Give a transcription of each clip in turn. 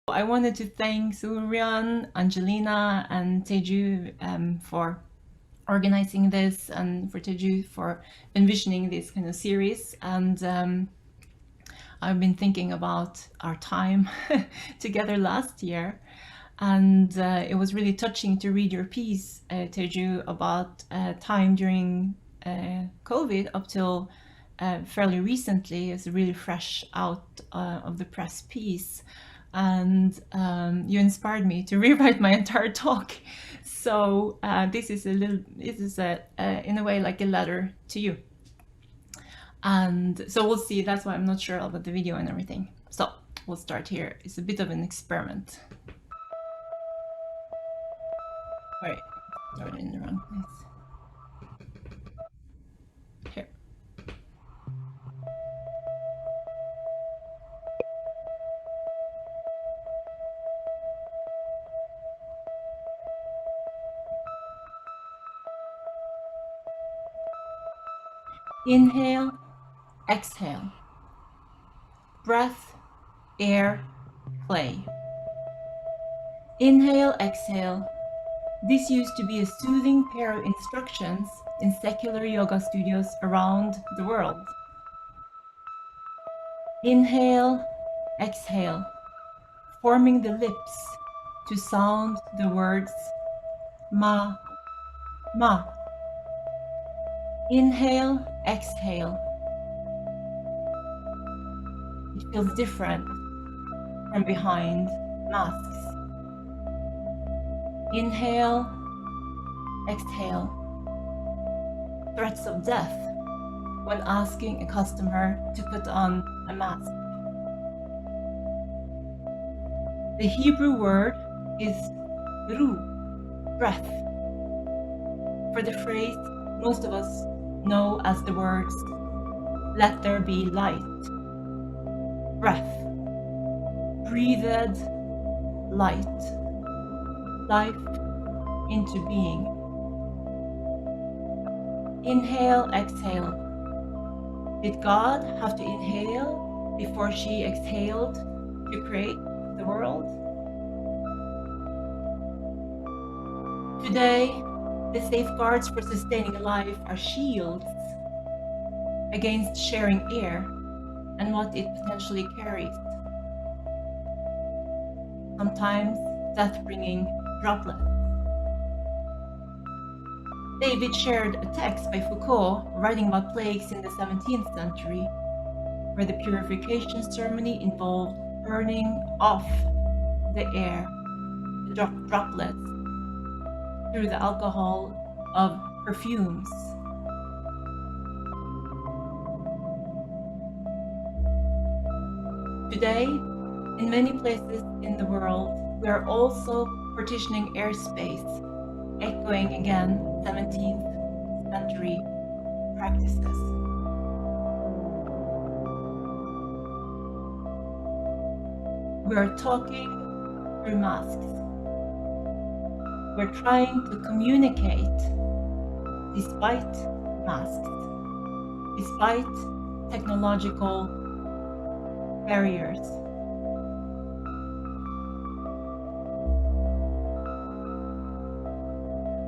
I wanted to thank Suryan, Angelina, and Teju for organizing this, and for Teju for envisioning this kind of series. And I've been thinking about our time together last year, and it was really touching to read your piece, Teju, about time during COVID up till fairly recently. It's really fresh out of the press piece, and you inspired me to rewrite my entire talk. So this is in a way like a letter to you. And so we'll see. That's why I'm not sure about the video and everything. So we'll start here. It's a bit of an experiment. All right, started in the wrong place. Here. Inhale, exhale. Breath, air, play. Inhale, exhale. This used to be a soothing pair of instructions in secular yoga studios around the world. Inhale, exhale, forming the lips to sound the words ma, ma. Inhale, exhale. It feels different from behind masks. Inhale, exhale. Threats of death when asking a customer to put on a mask. The Hebrew word is ru, breath, for the phrase most of us know as the words, let there be light. Breath, breathed light, life into being. Inhale, exhale. Did God have to inhale before she exhaled to create the world? Today, the safeguards for sustaining life are shields against sharing air and what it potentially carries. Sometimes death-bringing droplets. David shared a text by Foucault writing about plagues in the 17th century, where the purification ceremony involved burning off the air, the droplets, through the alcohol of perfumes. Today, in many places in the world, we are also partitioning airspace, echoing again 17th century practices. We are talking through masks. We're trying to communicate despite masks, despite technological barriers.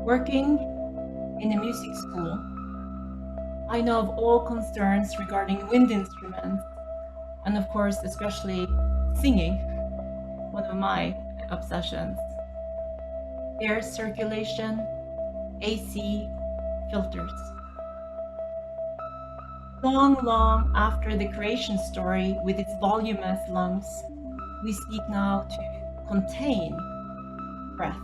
Working in a music school, I know of all concerns regarding wind instruments, and of course, especially singing, one of my obsessions. Air circulation, AC, filters. Long after the creation story with its voluminous lungs, we seek now to contain breath.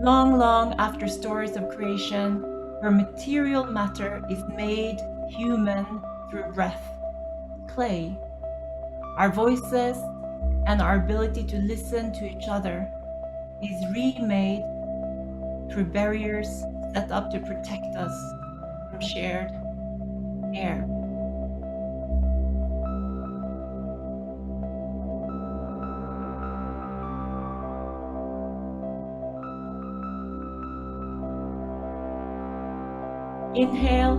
Long after stories of creation, where material matter is made human through breath, clay, our voices and our ability to listen to each other is remade through barriers set up to protect us from shared air. Inhale,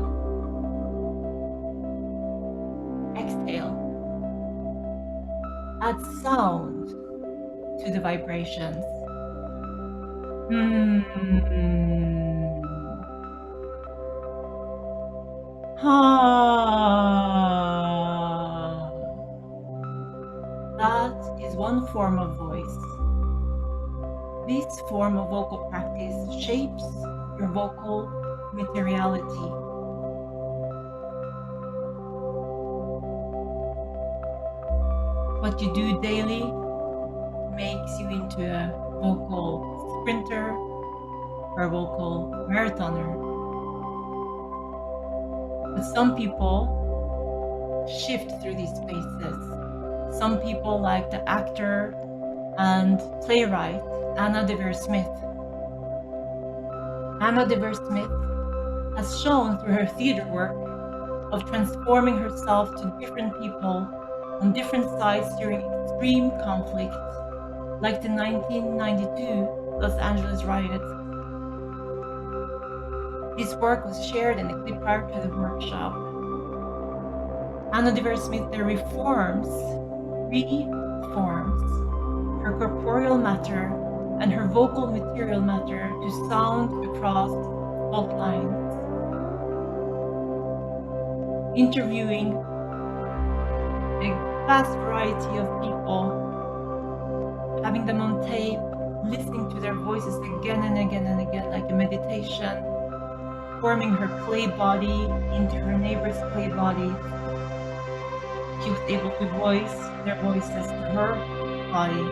add sound to the vibrations. That is one form of voice. This form of vocal practice shapes your vocal materiality. What you do daily makes you into a vocal sprinter or a vocal marathoner. But some people shift through these spaces. Some people, like the actor and playwright Anna Devere Smith. Anna Devere Smith has shown through her theater work of transforming herself to different people on different sides during extreme conflict, like the 1992 Los Angeles riots. This work was shared in a clip prior to the workshop. Anna Devere Smith there reforms her corporeal matter and her vocal material matter to sound across fault lines. Interviewing a vast variety of people, having them on tape, listening to their voices again and again and again, like a meditation, forming her clay body into her neighbor's clay body. She was able to voice their voices to her body.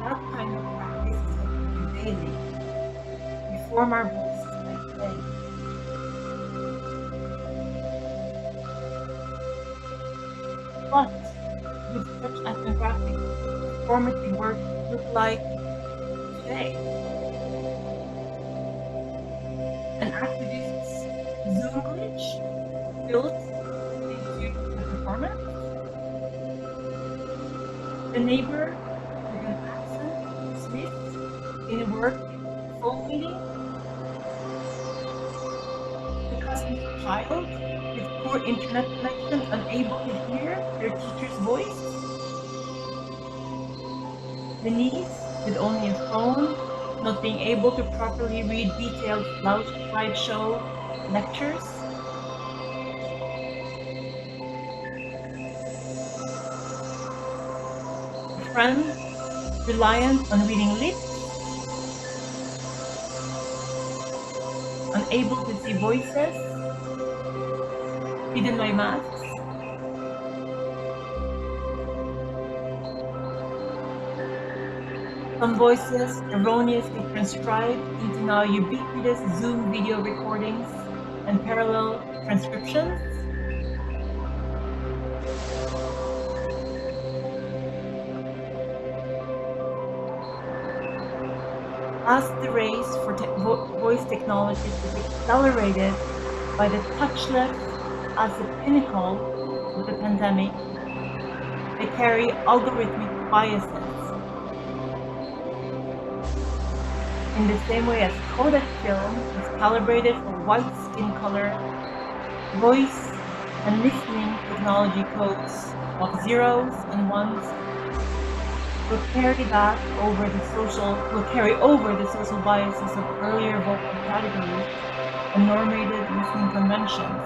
That kind of practice is what we do daily. We form our voices by play. What would such ethnographic performative work look like today? An activist's Zoom glitch built into the performance? The neighbor with an accent dismissed in a work phone meeting? The cousin's child with poor internet connection, unable to hear their teacher's voice? The niece with only a phone, not being able to properly read detailed flout slideshow lectures? A friend reliant on reading lips, unable to see voices, hidden by masks? Some voices erroneously transcribed into now ubiquitous Zoom video recordings and parallel transcriptions? As the race for voice technologies is accelerated by the touchless as the pinnacle of the pandemic, they carry algorithmic biases. In the same way as Kodak film is calibrated for white skin color, voice and listening technology codes of zeros and ones will carry over the social biases of earlier vocal categories and normated listening conventions.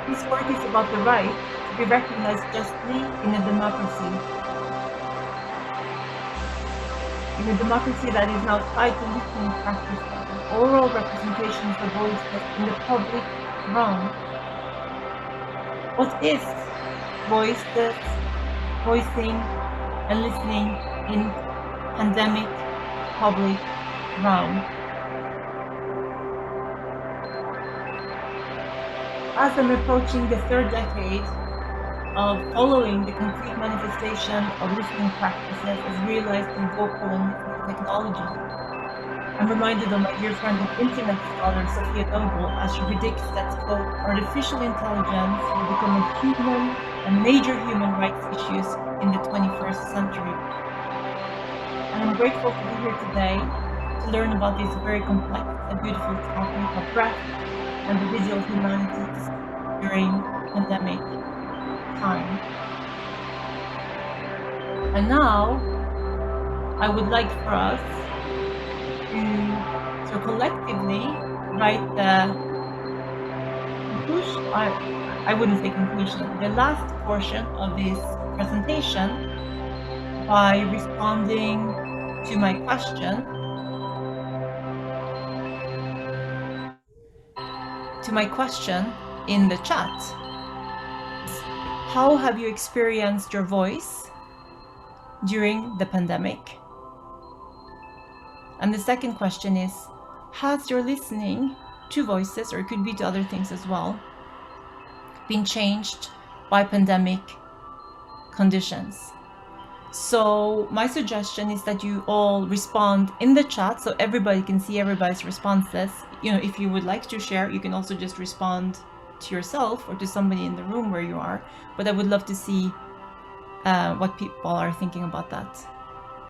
This work is about the right to be recognized justly in a democracy. In a democracy that is now tied to listening practice and oral representations of voices in the public realm. What is voices, voicing, and listening in pandemic public realm? As I'm approaching the third decade of following the concrete manifestation of listening practices as realized in vocal and technology, I'm reminded of my dear friend and internet scholar Sophia Noble as she predicts that, quote, artificial intelligence will become a major human rights issues in the 21st century. And I'm grateful to be here today to learn about this very complex and beautiful topic of breath and the visual humanities during pandemic time. And now I would like for us to collectively write the conclusion, I wouldn't say conclusion, the last portion of this presentation by responding to my question in the chat. How have you experienced your voice during the pandemic? And the second question is, has your listening to voices, or it could be to other things as well, been changed by pandemic conditions? So my suggestion is that you all respond in the chat so everybody can see everybody's responses. You know, if you would like to share, you can also just respond to yourself or to somebody in the room where you are. But I would love to see what people are thinking about that.